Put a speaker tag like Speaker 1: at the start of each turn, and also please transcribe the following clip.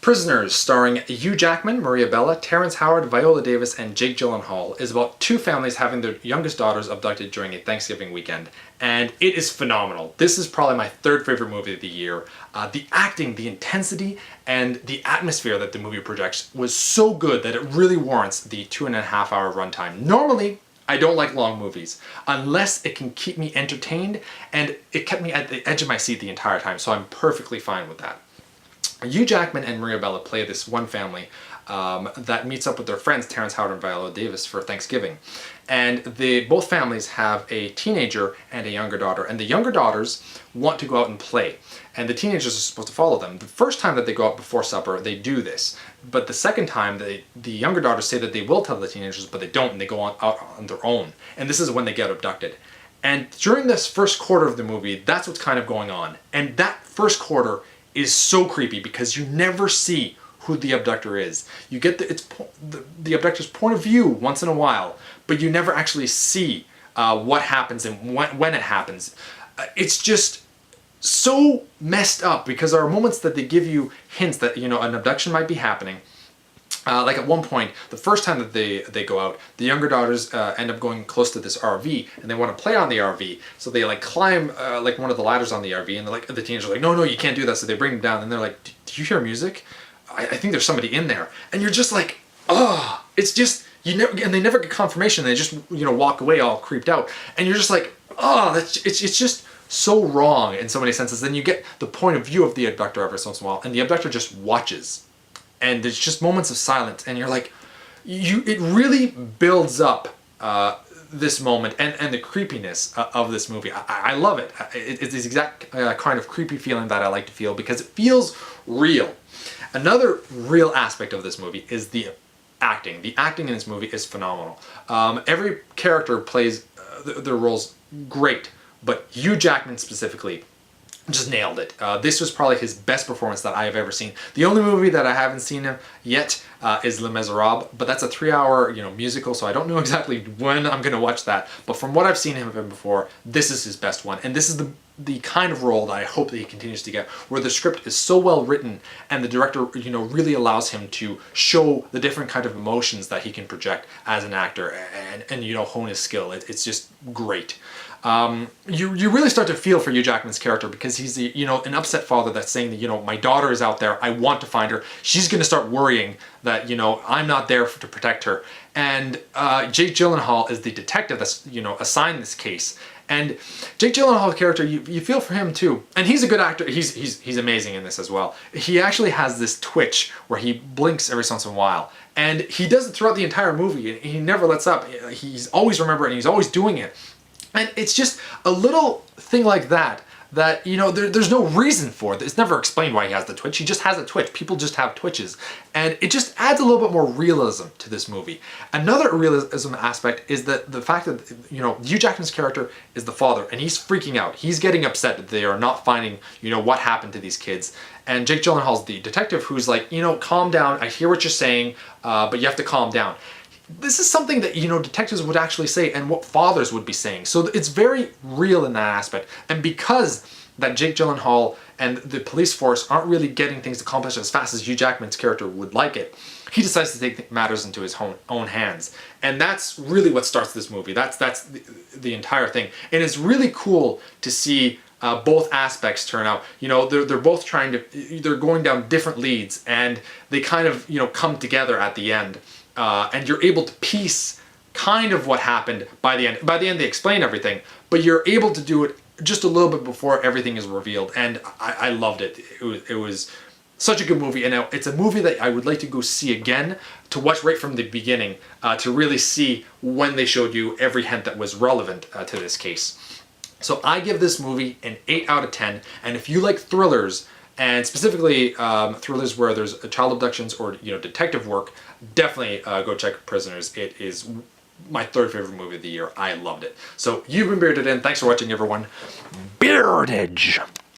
Speaker 1: Prisoners, starring Hugh Jackman, Maria Bella, Terrence Howard, Viola Davis, and Jake Gyllenhaal, is about two families having their youngest daughters abducted during a Thanksgiving weekend. And it is phenomenal. This is probably my third favorite movie of the year. The acting, the intensity, and the atmosphere that the movie projects was so good that it really warrants the 2.5-hour runtime. Normally, I don't like long movies unless it can keep me entertained, and it kept me at the edge of my seat the entire time, so I'm perfectly fine with that. Hugh Jackman and Maria Bella play this one family that meets up with their friends Terrence Howard and Viola Davis for Thanksgiving. And both families have a teenager and a younger daughter, and the younger daughters want to go out and play, and the teenagers are supposed to follow them. The first time that they go out before supper, they do this, but the second time, the younger daughters say that they will tell the teenagers, but they don't, and they go out on their own. And this is when they get abducted. And during this first quarter of the movie, that's what's kind of going on. And that first quarter is so creepy because you never see who the abductor is. You get the abductor's point of view once in a while, but you never actually see what happens and when it happens. It's just so messed up because there are moments that they give you hints that, you know, an abduction might be happening. Like at one point, the first time that they go out, the younger daughters end up going close to this RV, and they want to play on the RV, so they like climb like one of the ladders on the RV, and the teenagers are like, no, you can't do that, so they bring them down, and they're like, do you hear music? I think there's somebody in there, and you're just like, oh, it's just, and they never get confirmation, they just, you know, walk away all creeped out, and you're just like, oh, it's just so wrong in so many senses. Then you get the point of view of the abductor every once in a while, and the abductor just watches. And there's just moments of silence, and you're like, it really builds up this moment and the creepiness of this movie. I love it. It's the exact kind of creepy feeling that I like to feel because it feels real. Another real aspect of this movie is the acting. The acting in this movie is phenomenal. Every character plays their roles great, but Hugh Jackman specifically just nailed it. This was probably his best performance that I have ever seen. The only movie that I haven't seen him yet is Les Miserables, but that's a 3-hour, you know, musical, so I don't know exactly when I'm going to watch that. But from what I've seen him in before, this is his best one, and this is the kind of role that I hope that he continues to get, where the script is so well written and the director, you know, really allows him to show the different kind of emotions that he can project as an actor and you know, hone his skill. It's just great. You really start to feel for Hugh Jackman's character because he's you know, an upset father that's saying that, you know, my daughter is out there, I want to find her. She's going to start worrying that, you know, I'm not there to protect her. And Jake Gyllenhaal is the detective that's, you know, assigned this case. And Jake Gyllenhaal's character, you feel for him too. And he's a good actor. He's amazing in this as well. He actually has this twitch where he blinks every once in a while. And he does it throughout the entire movie. And he never lets up. He's always remembering, and he's always doing it. And it's just a little thing like that, you know, there's no reason for it. It's never explained why he has the twitch. He just has a twitch. People just have twitches. And it just adds a little bit more realism to this movie. Another realism aspect is that the fact that, you know, Hugh Jackman's character is the father, and he's freaking out. He's getting upset that they are not finding, you know, what happened to these kids. And Jake Gyllenhaal's the detective who's like, you know, calm down. I hear what you're saying, but you have to calm down. This is something that, you know, detectives would actually say and what fathers would be saying. So it's very real in that aspect. And because that Jake Gyllenhaal and the police force aren't really getting things accomplished as fast as Hugh Jackman's character would like it, he decides to take matters into his own hands. And that's really what starts this movie. That's the entire thing. And it's really cool to see both aspects turn out. You know, they're both they're going down different leads, and they kind of, you know, come together at the end. And you're able to piece kind of what happened by the end. By the end, they explain everything, but you're able to do it just a little bit before everything is revealed. And I loved it. It was such a good movie, and it's a movie that I would like to go see again, to watch right from the beginning, to really see when they showed you every hint that was relevant to this case. So I give this movie an 8 out of 10, and if you like thrillers, and specifically thrillers where there's child abductions or, you know, detective work, definitely go check Prisoners. It is my third favorite movie of the year. I loved it. So you've been Bearded In. Thanks for watching, everyone. Beardage!